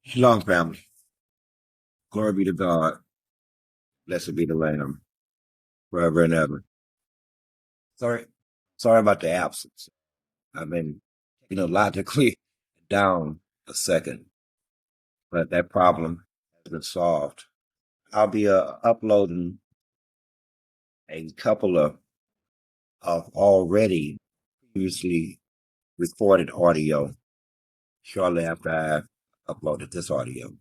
Shalom, family. Glory be to God. Blessed be the Lamb, forever and ever. Sorry, sorry about the absence. I've been, logically down a second, but that problem has been solved. I'll be uploading a couple of already previously recorded audio shortly after I uploaded this audio.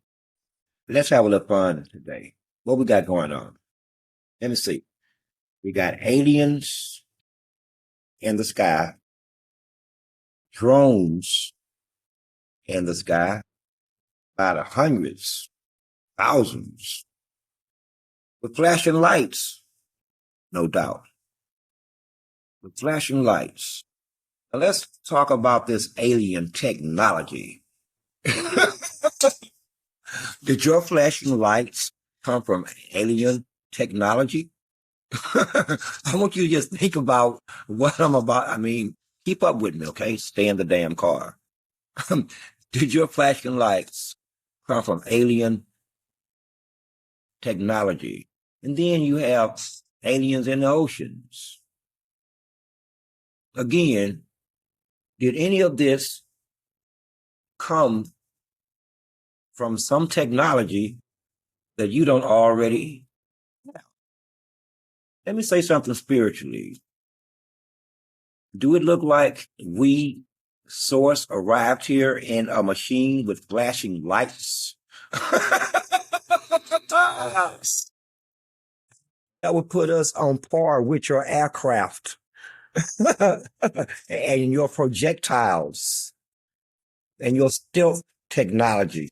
Let's have a little fun today. What we got going on? Let me see. We got aliens in the sky, drones in the sky by the hundreds, thousands, with flashing lights, no doubt. With flashing lights. Now let's talk about this alien technology. Did your flashing lights come from alien technology? I want you to just think about what I'm about. I mean, keep up with me, okay? Stay in the damn car. Did your flashing lights come from alien technology? And then you have aliens in the oceans. Again, did any of this come from some technology that you don't already have? Let me say something spiritually. Do it look like we source arrived here in a machine with flashing lights? That would put us on par with your aircraft and your projectiles and your stealth technology.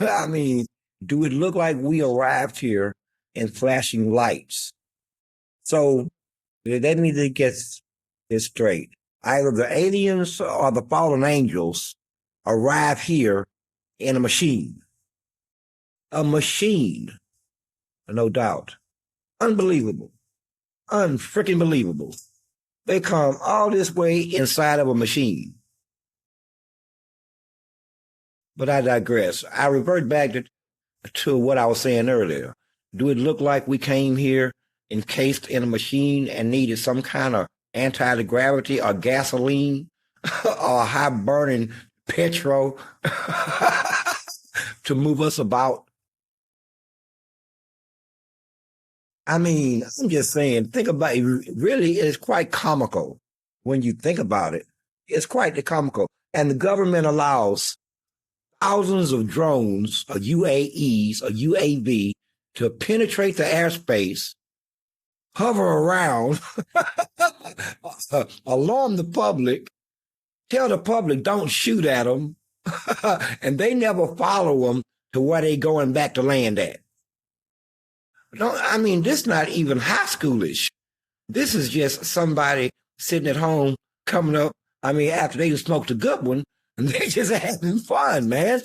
I mean, do it look like we arrived here in flashing lights? So they need to get this straight. Either the aliens or the fallen angels arrive here in a machine. A machine, no doubt. Unbelievable. Unfreaking believable. They come all this way inside of a machine. But I digress. I revert back to what I was saying earlier. Do it look like we came here encased in a machine and needed some kind of anti-gravity or gasoline or high-burning petrol to move us about? I mean, I'm just saying, think about it. Really, it's quite comical when you think about it. It's quite comical. And the government allows thousands of drones, or UAEs, or UAV, to penetrate the airspace, hover around, alarm the public, tell the public don't shoot at them, and they never follow them to where they going back to land at. I mean, this not even high schoolish. This is just somebody sitting at home coming up. I mean, after they smoked a good one, and they just having fun, man.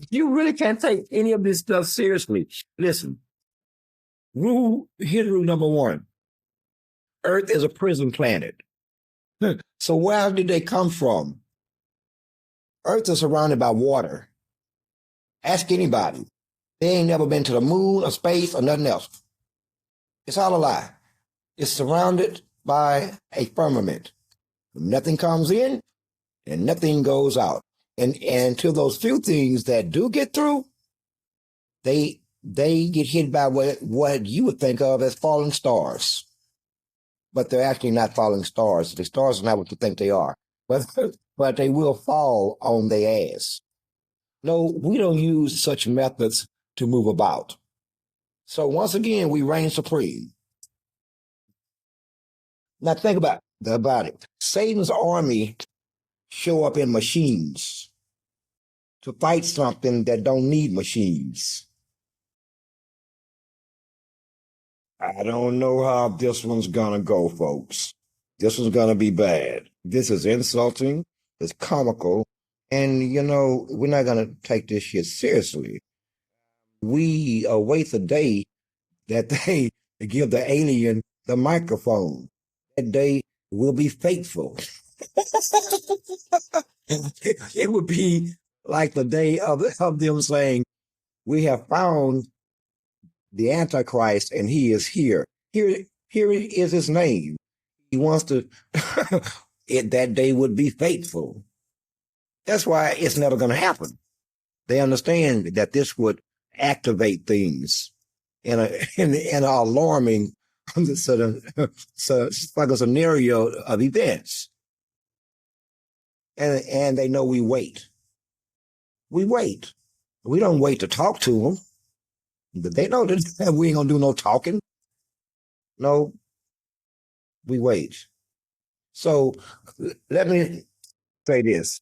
You really can't take any of this stuff seriously. Listen, here's rule number one. Earth is a prison planet. So where did they come from? Earth is surrounded by water. Ask anybody. They ain't never been to the moon or space or nothing else. It's all a lie. It's surrounded by a firmament. Nothing comes in and nothing goes out. And to those few things that do get through, they get hit by what you would think of as falling stars. But they're actually not falling stars. The stars are not what you think they are. But they will fall on their ass. No, we don't use such methods to move about. So once again, we reign supreme. Now think about it. Satan's army show up in machines to fight something that don't need machines. I don't know how this one's gonna go, folks. This one's gonna be bad. This is insulting. It's comical. And, we're not gonna take this shit seriously. We await the day that they give the alien the microphone. That day will be faithful. It would be like the day of them saying, we have found the Antichrist and he is here. Here is his name. He wants to, that day would be faithful. That's why it's never going to happen. They understand that this would activate things in an alarming sort of like a scenario of events. And they know we wait. We wait. We don't wait to talk to them. But they know that we ain't gonna do no talking. No, we wait. So let me say this.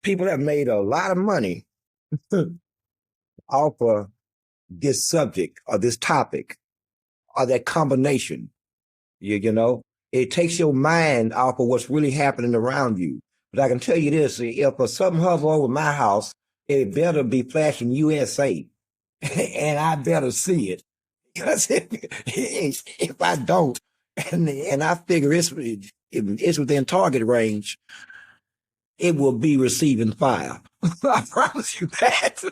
People have made a lot of money off of this subject or this topic or that combination. You know, it takes your mind off of what's really happening around you. But I can tell you this, if something hover over my house, it better be flashing USA. And I better see it. Because if I don't, and I figure it's within target range, it will be receiving fire. I promise you that.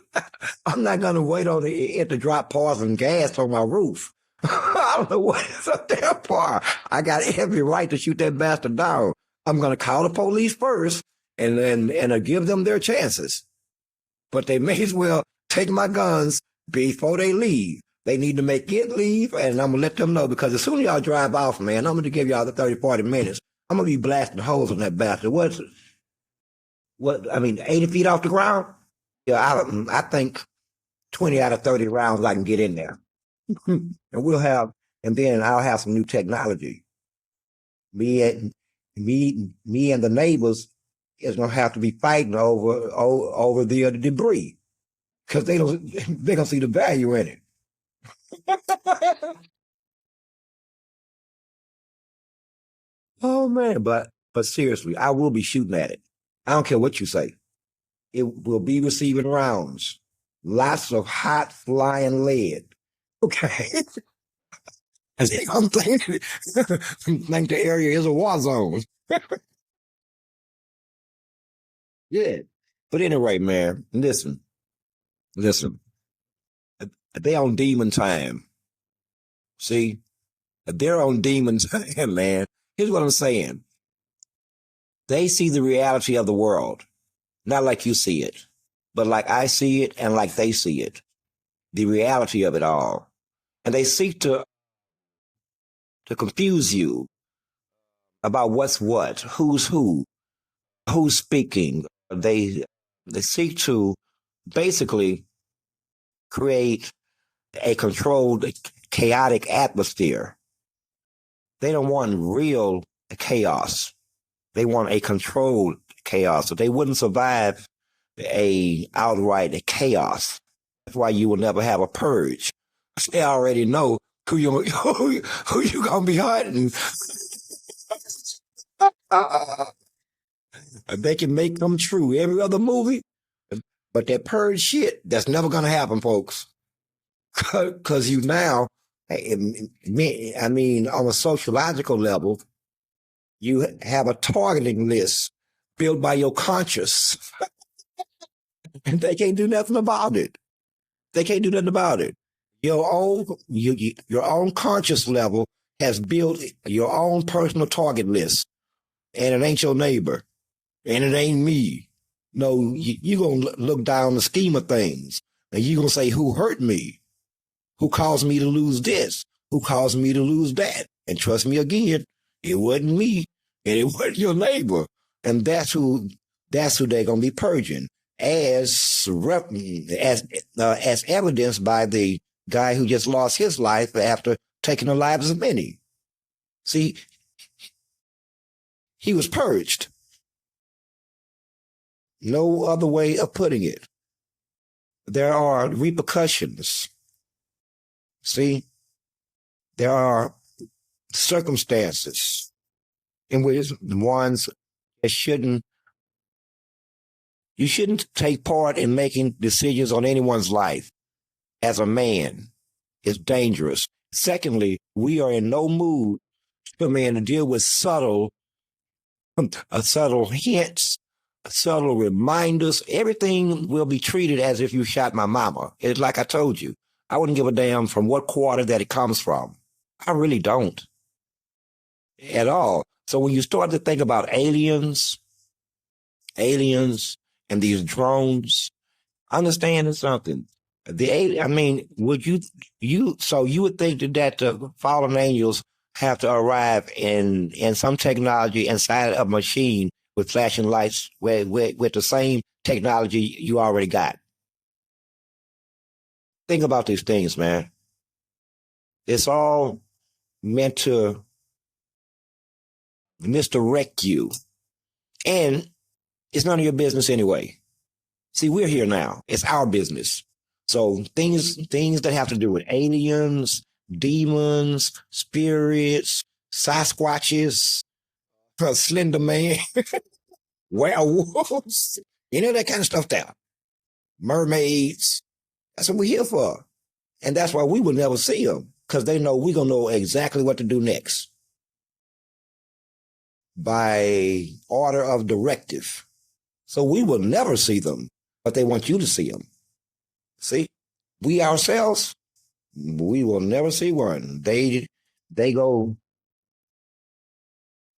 I'm not going to wait on it to drop poison gas on my roof. I don't know what it's up there for. I got every right to shoot that bastard down. I'm going to call the police first and give them their chances. But they may as well take my guns before they leave. They need to make it leave, and I'm going to let them know, because as soon as y'all drive off, man, I'm going to give y'all the 30, 40 minutes. I'm going to be blasting holes on that bastard. I mean, 80 feet off the ground? Yeah, I think 20 out of 30 rounds I can get in there. And then I'll have some new technology. Me and the neighbors is going to have to be fighting over the debris, because they're going to see the value in it. Oh man, but seriously, I will be shooting at it. I don't care what you say. It will be receiving rounds. Lots of hot flying lead. Okay. As they I'm thinking, think the area is a war zone. Yeah. But anyway, man, listen. They on demon time. See? They're on demon time, man. Here's what I'm saying. They see the reality of the world, not like you see it, but like I see it and like they see it. The reality of it all. And they seek to confuse you about what's what, who's who's speaking. They seek to basically create a controlled, chaotic atmosphere. They don't want real chaos. They want a controlled chaos. So they wouldn't survive a outright chaos. That's why you will never have a purge. They already know who you gonna be hunting. They can make them true every other movie, but that purge shit, that's never gonna happen, folks. Because you now, I mean, on a sociological level, you have a targeting list built by your conscious, and they can't do nothing about it. They can't do nothing about it. Your own conscious level has built your own personal target list, and it ain't your neighbor, and it ain't me. No, you gonna look down the scheme of things, and you gonna say, who hurt me? Who caused me to lose this? Who caused me to lose that? And trust me again, it wasn't me, and it wasn't your neighbor. And that's who they're gonna be purging, as evidenced by the guy who just lost his life after taking the lives of many. See, he was purged. No other way of putting it. There are repercussions. See, there are circumstances in which ones that you shouldn't take part in making decisions on anyone's life. As a man, it's dangerous. Secondly, we are in no mood come in and deal with subtle hints, subtle reminders. Everything will be treated as if you shot my mama. It's like I told you. I wouldn't give a damn from what quarter that it comes from. I really don't at all. So when you start to think about aliens, and these drones, understanding something. I mean, so you would think that the fallen angels have to arrive in some technology inside of a machine with flashing lights with the same technology you already got. Think about these things, man. It's all meant to misdirect you. And it's none of your business anyway. See, we're here now. It's our business. So things that have to do with aliens, demons, spirits, Sasquatches, Slender Man, werewolves, that kind of stuff there. Mermaids. That's what we're here for. And that's why we will never see them, because they know we're going to know exactly what to do next. By order of directive. So we will never see them, but they want you to see them. See, we ourselves, we will never see one. They go,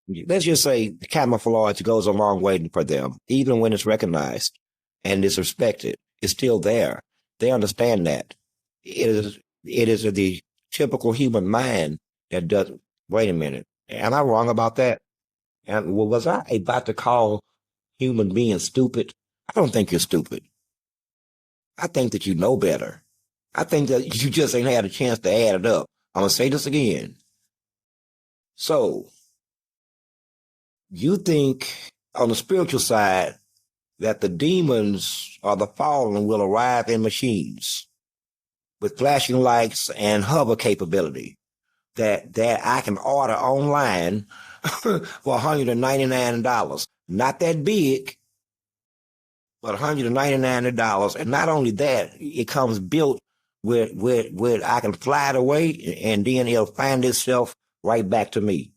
let's just say camouflage goes a long way for them. Even when it's recognized and is respected, it's still there. They understand that. It is the typical human mind that does, wait a minute, am I wrong about that? And was I about to call human beings stupid? I don't think you're stupid. I think that you know better. I think that you just ain't had a chance to add it up. I'm going to say this again. So, you think on the spiritual side that the demons or the fallen will arrive in machines with flashing lights and hover capability that I can order online for $199. Not that big, but $199. And not only that, it comes built with I can fly it away and then it'll find itself right back to me.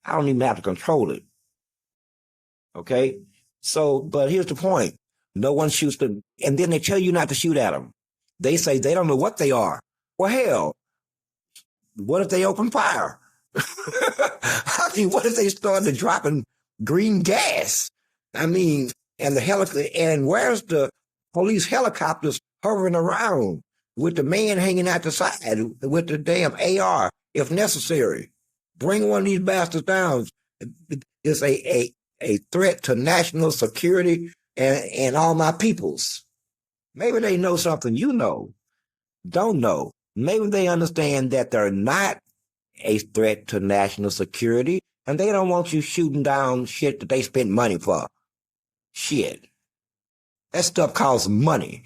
I don't even have to control it. Okay? So, but here's the point. No one shoots them. And then they tell you not to shoot at them. They say they don't know what they are. Well, hell, what if they open fire? I mean, what if they started dropping green gas? I mean, and and where's the police helicopters hovering around with the man hanging out the side with the damn AR if necessary? Bring one of these bastards down. It's a threat to national security and all my peoples. Maybe they know something you don't know. Maybe they understand that they're not a threat to national security, and they don't want you shooting down shit that they spent money for. Shit. That stuff costs money.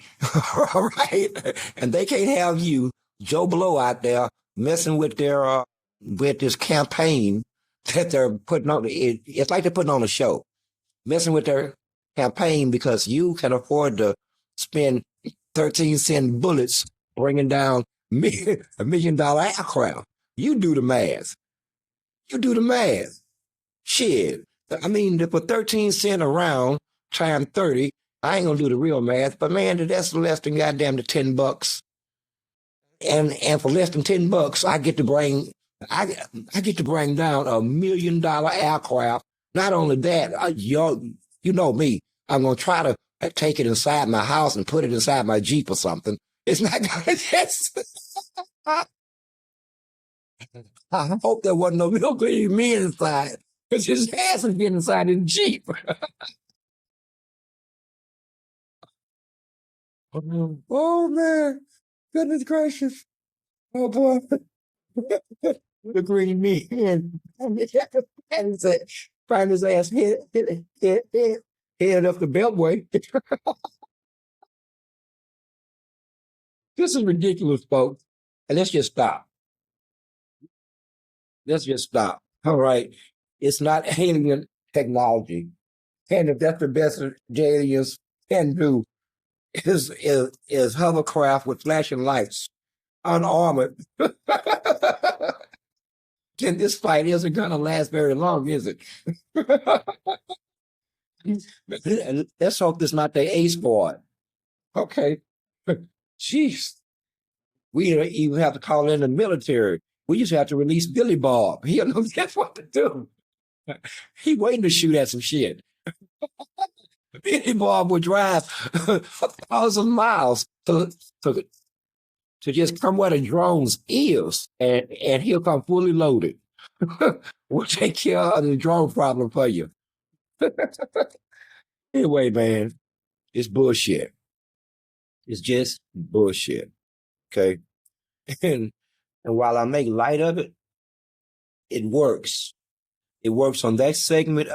All right? And they can't have you, Joe Blow, out there messing with their with this campaign that they're putting on. It's like they're putting on a show. Messing with their campaign because you can afford to spend 13-cent bullets bringing down $1 million aircraft. You do the math. You do the math. Shit. I mean, for 13 cents a round times 30, I ain't gonna do the real math, but man, that's less than goddamn the $10. And for less than $10, I get to bring down $1 million aircraft. Not only that, you know me, I'm gonna try to take it inside my house and put it inside my Jeep or something. It's not gonna just I hope there wasn't no real good men inside, because his ass is getting inside his Jeep. Oh man, goodness gracious! Oh boy, the green man and find his ass head up the beltway. This is ridiculous, folks. And let's just stop. Let's just stop. All right, it's not alien technology, and if that's the best the aliens can do is hovercraft with flashing lights, unarmored. then this fight isn't going to last very long, is it? Let's hope this not the A squad. Okay. Jeez. We don't even have to call in the military. We just have to release Billy Bob. He'll know just what to do. He waiting to shoot at some shit. Billy Bob would drive 1,000 miles to just come where the drones is, and he'll come fully loaded. We'll take care of the drone problem for you. Anyway, man, it's bullshit. It's just bullshit. Okay. And while I make light of it, it works. It works on that segment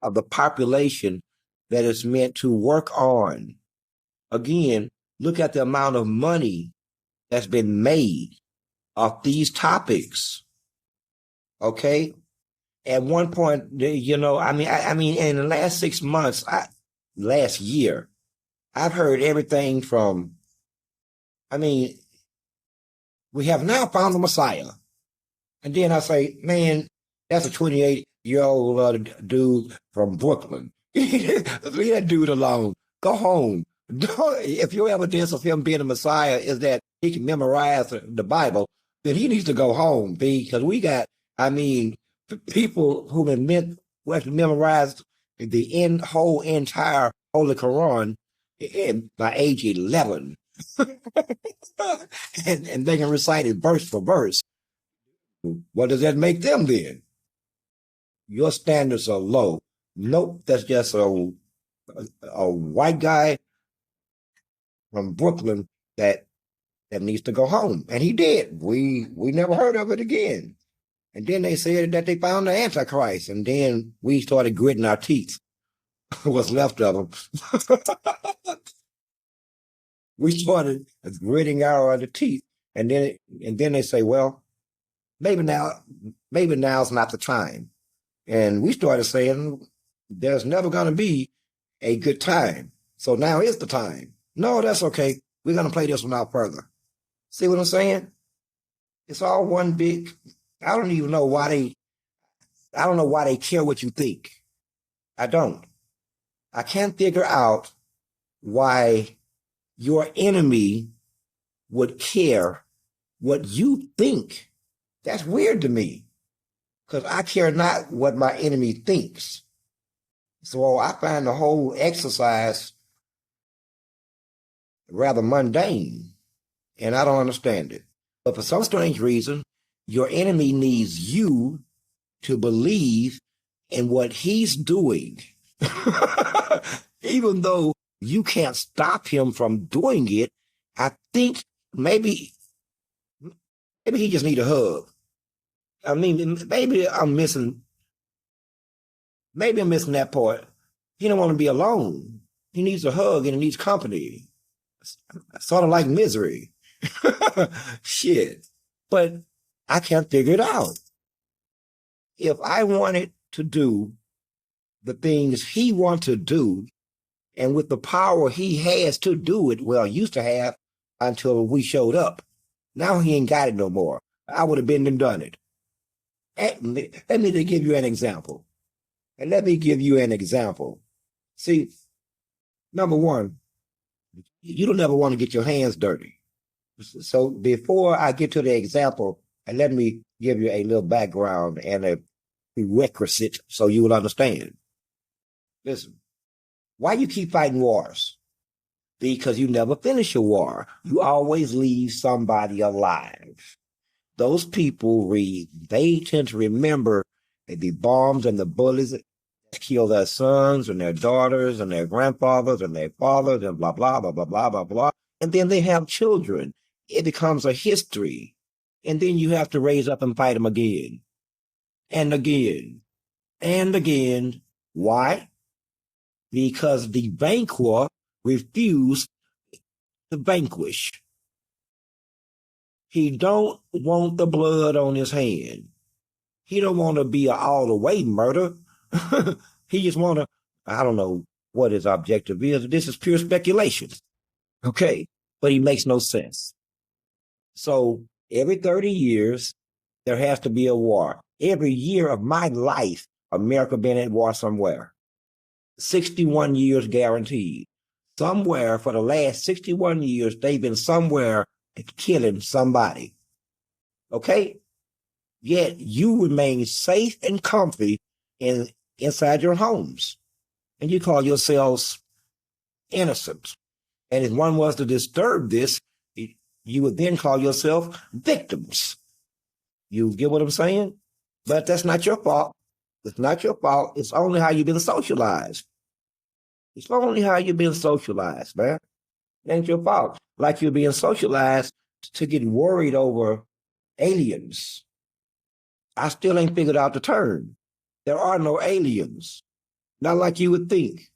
of the population that it's meant to work on. Again, look at the amount of money that's been made off these topics. Okay? At one point, I mean, in the last 6 months, last year, I've heard everything from, we have now found the Messiah. And then I say, man, that's a 28-year-old dude from Brooklyn. Leave that dude alone. Go home. If your evidence of him being a Messiah is that he can memorize the Bible, then he needs to go home, because we got, people who have memorized the whole entire Holy Quran by age 11. and they can recite it verse for verse. What does that make them then? Your standards are low. Nope, that's just a white guy from Brooklyn that needs to go home. And he did. We never heard of it again. And then they said that they found the Antichrist. And then we started gritting our teeth. What's left of them. We started gritting our teeth. And then they say, well, maybe now's not the time. And we started saying there's never going to be a good time. So now is the time. No, that's okay. We're going to play this one out further. See what I'm saying? It's all one big, I don't know why they care what you think. I don't. I can't figure out why your enemy would care what you think. That's weird to me, because I care not what my enemy thinks. So I find the whole exercise rather mundane, and I don't understand it. But for some strange reason, your enemy needs you to believe in what he's doing, even though you can't stop him from doing it. I think maybe he just needs a hug. Maybe I'm missing that part. He don't want to be alone. He needs a hug and he needs company. Sort of like misery. Shit. But I can't figure it out. If I wanted to do the things he wants to do, and with the power he has to do it, well, used to have until we showed up. Now he ain't got it no more. I would have been and done it. Let me give you an example. See, number one, you don't ever want to get your hands dirty. So before I get to the example, and let me give you a little background and a prerequisite so you will understand. Listen, why you keep fighting wars? Because you never finish a war. You always leave somebody alive. Those people they tend to remember the bombs and the bullets that kill their sons and their daughters and their grandfathers and their fathers and blah, blah, blah, blah, blah, blah, blah. And then they have children. It becomes a history. And then you have to raise up and fight them again. And again. And again. Why? Because the vanquisher refused to vanquish. He don't want the blood on his hand. He don't want to be an all-the-way murder. He just want to, I don't know what his objective is. This is pure speculation. Okay? But he makes no sense. So every 30 years, There has to be a war. Every year of my life, America been at war somewhere. 61 years guaranteed. Somewhere for the last 61 years, they've been somewhere killing somebody. Okay? Yet you remain safe and comfy inside your homes. And you call yourselves innocent. And if one was to disturb this, you would then call yourself victims. You get what I'm saying? But that's not your fault. It's not your fault. It's only how you've been socialized. It's only how you've been socialized, man. It ain't your fault. Like you're being socialized to get worried over aliens. I still ain't figured out the term. There are no aliens. Not like you would think.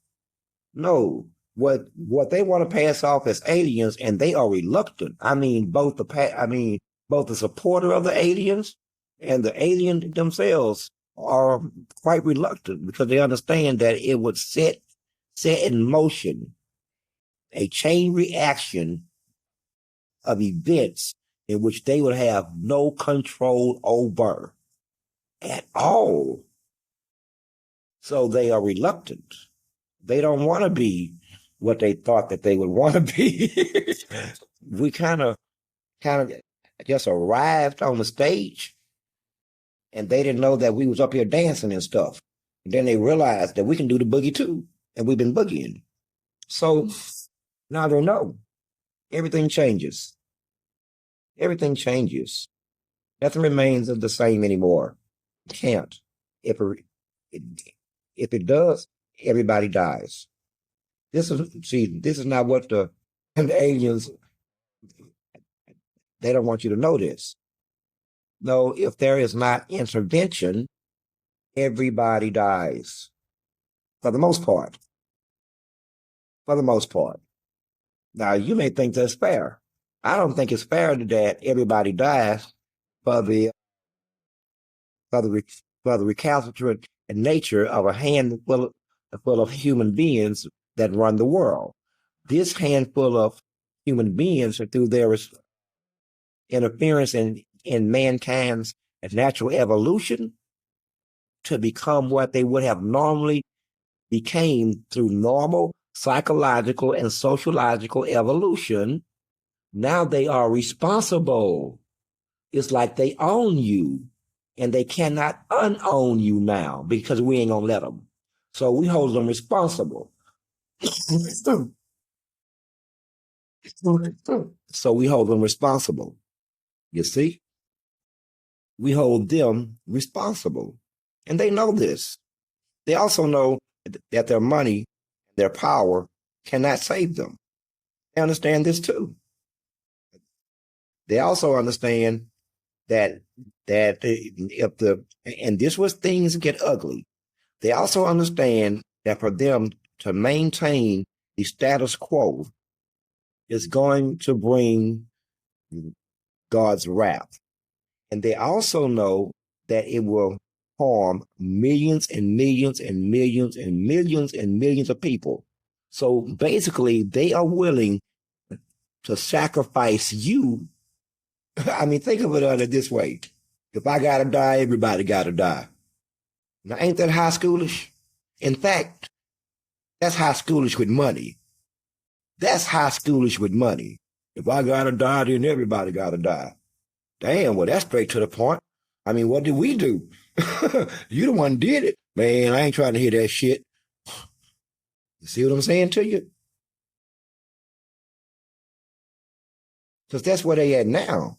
No. What they want to pass off as aliens, and they are reluctant. I mean, both the supporter of the aliens and the alien themselves are quite reluctant because they understand that it would set in motion a chain reaction of events in which they would have no control over at all. So they are reluctant. They don't want to be what they thought that they would want to be. We kind of just arrived on the stage, and they didn't know that we was up here dancing and stuff. And then they realized that we can do the boogie too, and we've been boogieing. So now they know. Everything changes. Everything changes. Nothing remains the same anymore. It can't. If it does, everybody dies. This is not what the aliens, they don't want you to know this. No, if there is not intervention, everybody dies. For the most part. For the most part. Now, you may think that's fair. I don't think it's fair that everybody dies for the recalcitrant nature of a handful of human beings that run the world. This handful of human beings, through their interference in mankind's natural evolution, to become what they would have normally became through normal psychological and sociological evolution, now they are responsible. It's like they own you, and they cannot unown you now because we ain't gonna let them. So we hold them responsible. So we hold them responsible. You see? We hold them responsible. And they know this. They also know that their money, their power cannot save them. They understand this too. They also understand that and this was things get ugly. They also understand that for them to maintain the status quo is going to bring God's wrath. And they also know that it will harm millions and millions and millions and millions and millions of people. So basically, they are willing to sacrifice you. I mean, think of it this way. If I gotta die, everybody gotta die. Now, ain't that high schoolish? In fact, that's high schoolish with money. That's high schoolish with money. If I gotta die, then everybody gotta die. Damn, well, that's straight to the point. I mean, what did we do? You the one did it. Man, I ain't trying to hear that shit. You see what I'm saying to you? Because that's where they at now.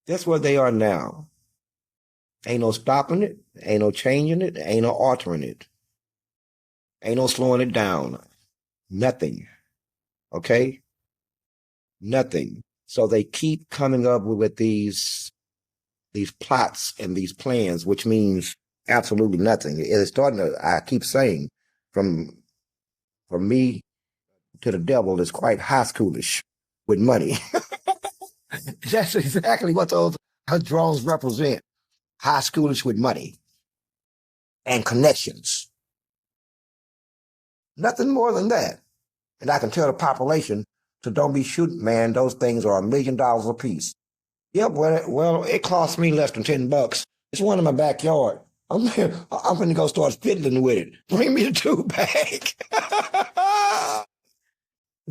That's where they are now. Ain't no stopping it. Ain't no changing it. Ain't no altering it. Ain't no slowing it down. Nothing. Okay? Nothing. So they keep coming up with these plots and these plans, which means absolutely nothing. It's starting to, I keep saying, from me to the devil is quite high schoolish with money. That's exactly what those drones represent. High schoolish with money and connections. Nothing more than that. And I can tell the population to don't be shooting, man. Those things are $1 million a piece. Yep. Well, it cost me less than $10. It's one in my backyard. I'm gonna go start fiddling with it. Bring me the tube back.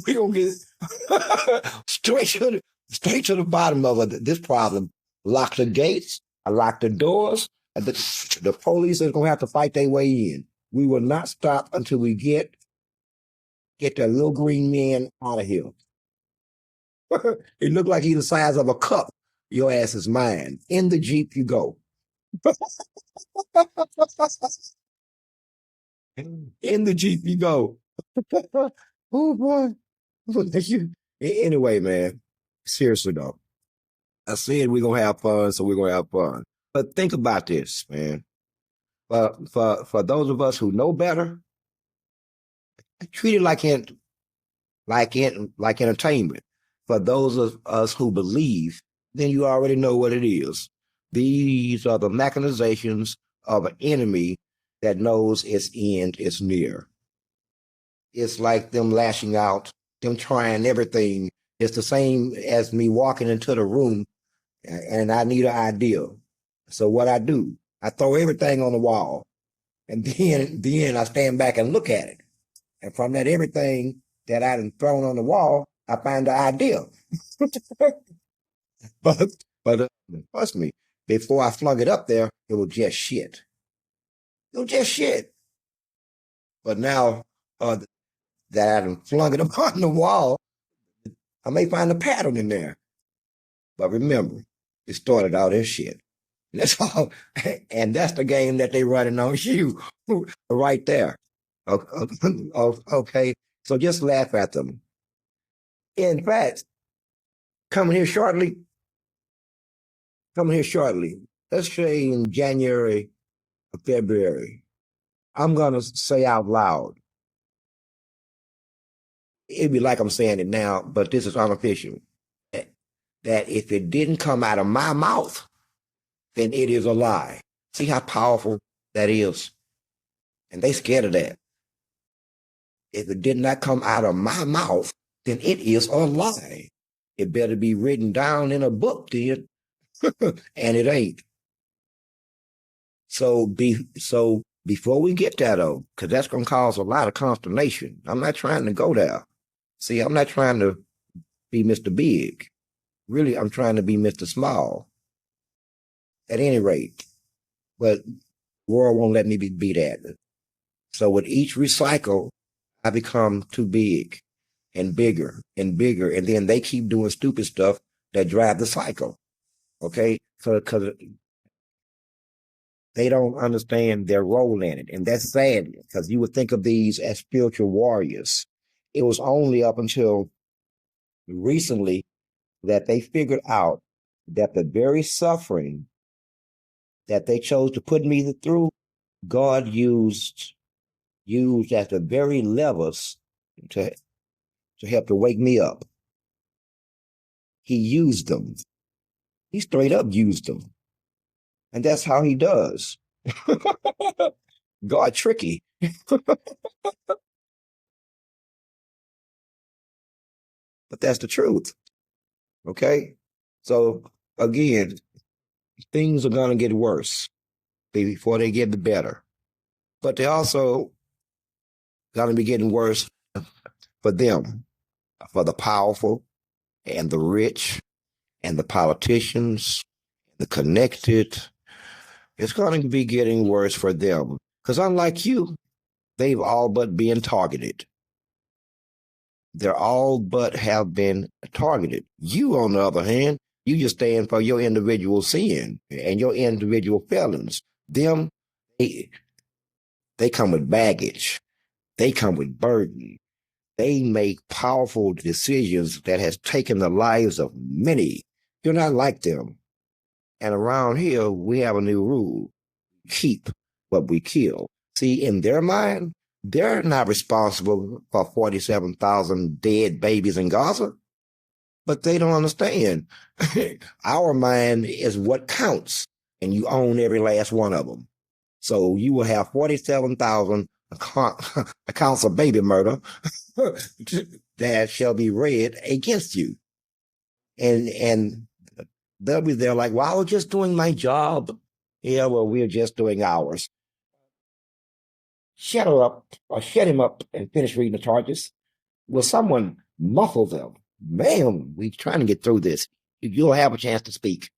We gonna get straight to the bottom of this problem. Lock the gates. I lock the doors. And the police is gonna have to fight their way in. We will not stop until we get that little green man out of here. It looked like he's the size of a cup. Your ass is mine. In the Jeep you go. In the Jeep you go. Oh boy. Anyway, man. Seriously though. I said we're gonna have fun, so we're gonna have fun. But think about this, man. For those of us who know better, treat it like entertainment. For those of us who believe, then you already know what it is. These are the machinations of an enemy that knows its end is near. It's like them lashing out, them trying everything. It's the same as me walking into the room and I need an idea. So what I do, I throw everything on the wall, and then I stand back and look at it. And from that everything that I done thrown on the wall, I find the idea. but trust me, before I flung it up there, it was just shit. It was just shit. But now that I done flung it up on the wall, I may find a pattern in there. But remember, it started out as shit. That's all. And that's the game that they running on you right there. Okay. So just laugh at them. In fact, coming here shortly, let's say in January or February, I'm going to say out loud. It'd be like I'm saying it now, but this is unofficial. That if it didn't come out of my mouth, then it is a lie. See how powerful that is? And they scared of that. If it did not come out of my mouth, then it is a lie. It better be written down in a book, then. And it ain't. So before we get there, though, because that's going to cause a lot of consternation. I'm not trying to go there. See, I'm not trying to be Mr. Big. Really, I'm trying to be Mr. Small. At any rate, but the world won't let me be that. So with each recycle, I become too big and bigger and bigger, and then they keep doing stupid stuff that drive the cycle. Okay, so because they don't understand their role in it, and that's sad because you would think of these as spiritual warriors. It was only up until recently that they figured out that the very suffering that they chose to put me through, God used at the very levels to help to wake me up. He used them. He straight up used them. And that's how he does. God tricky. But that's the truth. Okay? So again, things are going to get worse before they get better. But they also going to be getting worse for them, for the powerful and the rich and the politicians, the connected. It's going to be getting worse for them. Because unlike you, they've all but been targeted. They're all but have been targeted. You, on the other hand, you just stand for your individual sin and your individual felons. Them, they come with baggage. They come with burden. They make powerful decisions that has taken the lives of many. You're not like them. And around here, we have a new rule. Keep what we kill. See, in their mind, they're not responsible for 47,000 dead babies in Gaza, but they don't understand. Our mind is what counts, and you own every last one of them. So you will have 47,000 accounts of baby murder that shall be read against you. And They'll be there like, well, I was just doing my job. Yeah, well, we're just doing ours. Shut her up or shut him up and finish reading the charges. Will someone muffle them? Ma'am, we're trying to get through this. You'll have a chance to speak.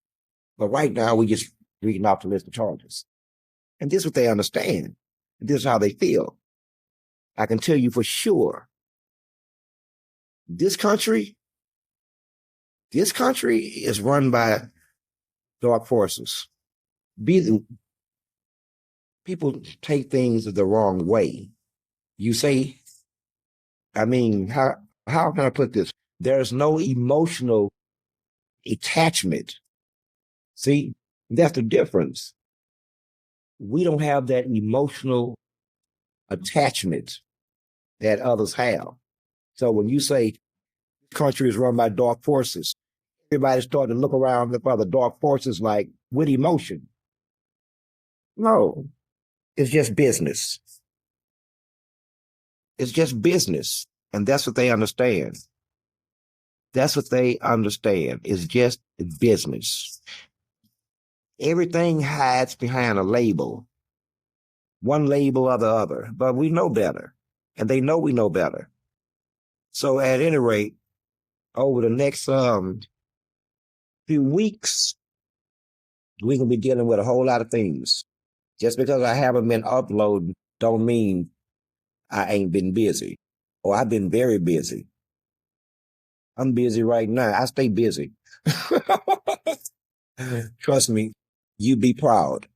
But right now, we just reading off the list of charges. And this is what they understand. This is how they feel. I can tell you for sure, this country, this country is run by dark forces. People take things the wrong way. You say, I mean, how can I put this? There's no emotional attachment. See, that's the difference. We don't have that emotional attachment that others have. So when you say country is run by dark forces, everybody started to look around for the dark forces like with emotion. No, it's just business. It's just business. And that's what they understand. That's what they understand. It's just business. Everything hides behind a label, one label or the other, but we know better. And they know we know better. So at any rate, over the next few weeks, we're going to be dealing with a whole lot of things. Just because I haven't been uploading don't mean I ain't been busy. Or I've been very busy. I'm busy right now. I stay busy. Trust me, you be proud.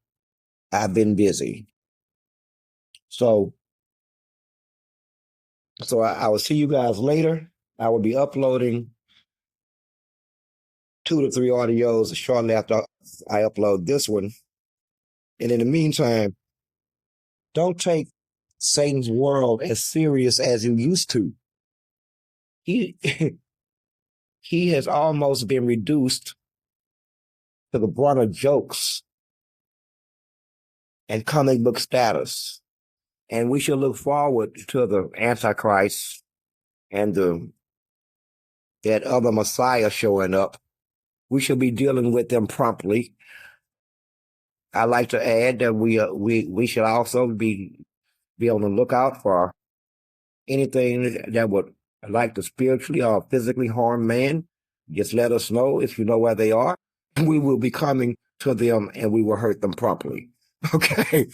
I've been busy. So I will see you guys later. I will be uploading 2 to 3 audios shortly after I upload this one. And in the meantime, don't take Satan's world as serious as you used to. He he has almost been reduced to the brunt of jokes and comic book status. And we should look forward to the Antichrist and that other Messiah showing up. We should be dealing with them promptly. I like to add that we should also be on the lookout for anything that would like to spiritually or physically harm man. Just let us know if you know where they are. We will be coming to them and we will hurt them promptly. Okay.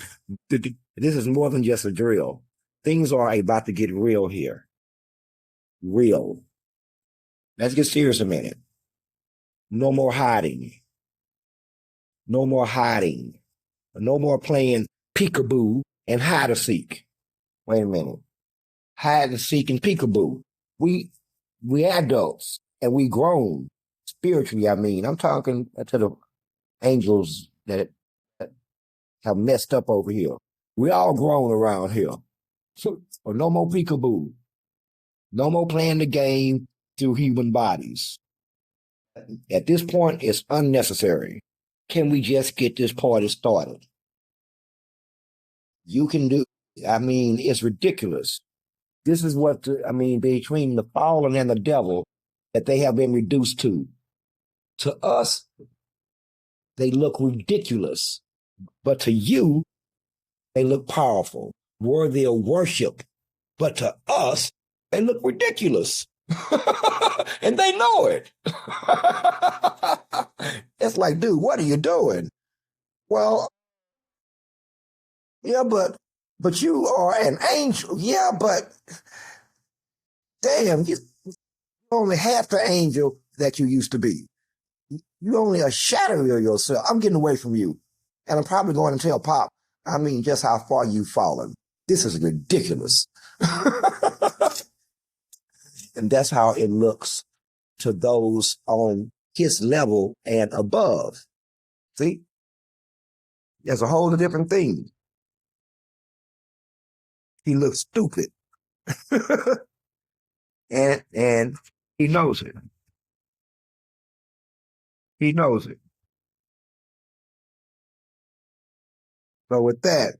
This is more than just a drill. Things are about to get real here. Real. Let's get serious a minute. No more hiding. No more hiding. No more playing peekaboo and hide and seek. Wait a minute. Hide and seek and peekaboo. We adults and we grown spiritually. I mean, I'm talking to the angels that have messed up over here. We all grown around here. So no more peekaboo. No more playing the game through human bodies. At this point, it's unnecessary. Can we just get this party started? You can do, I mean, it's ridiculous. This is what, between the fallen and the devil that they have been reduced to. To us, they look ridiculous. But to you, they look powerful, worthy of worship. But to us, they look ridiculous. And they know it. It's like, dude, what are you doing? Well, yeah, but you are an angel. Yeah, but damn, you're only half the angel that you used to be. You're only a shadow of yourself. I'm getting away from you. And I'm probably going to tell Pop, just how far you've fallen. This is ridiculous. And that's how it looks to those on his level and above. See? There's a whole different thing. He looks stupid. and he knows it. He knows it. So with that,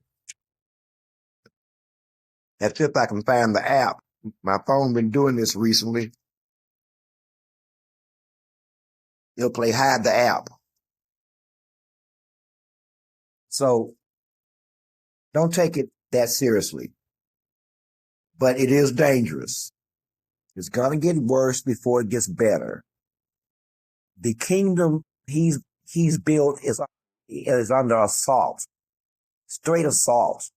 that's if I can find the app. My phone been doing this recently. It'll play hide the app. So don't take it that seriously. But it is dangerous. It's going to get worse before it gets better. The kingdom he's built is under assault, straight assault.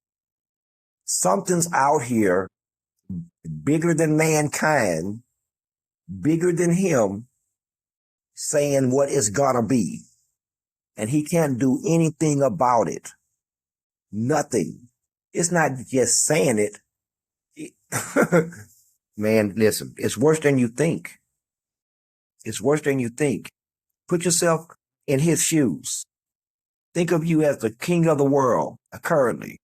Something's out here bigger than mankind, bigger than him, saying what it's gonna be. And he can't do anything about it. Nothing. It's not just saying it. Man, listen, it's worse than you think. It's worse than you think. Put yourself in his shoes. Think of you as the king of the world currently.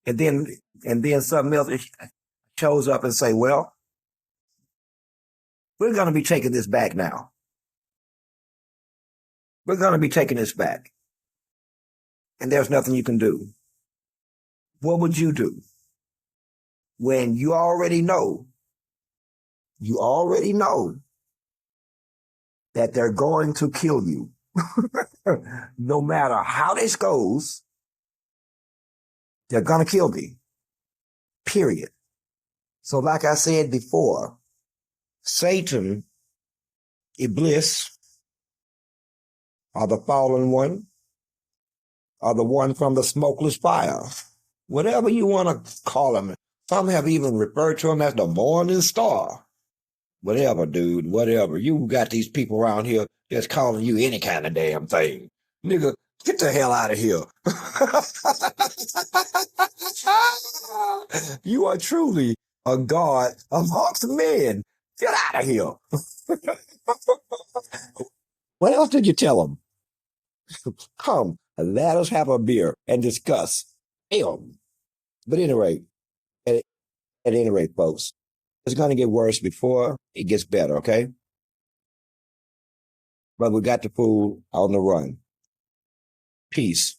And then something else shows up and say, well, we're going to be taking this back now. We're going to be taking this back. And there's nothing you can do. What would you do? When you already know that they're going to kill you. No matter how this goes, they're going to kill me. Period. So like I said before, Satan, Iblis, or the fallen one, or the one from the smokeless fire, whatever you want to call him. Some have even referred to him as the morning star. Whatever, dude, whatever. You got these people around here that's calling you any kind of damn thing. Nigga, get the hell out of here. You are truly a god amongst men. Get out of here. What else did you tell them? Come, let us have a beer and discuss. Hell. But anyway, at any rate, folks, it's going to get worse before it gets better, okay? But we got the fool on the run. Peace.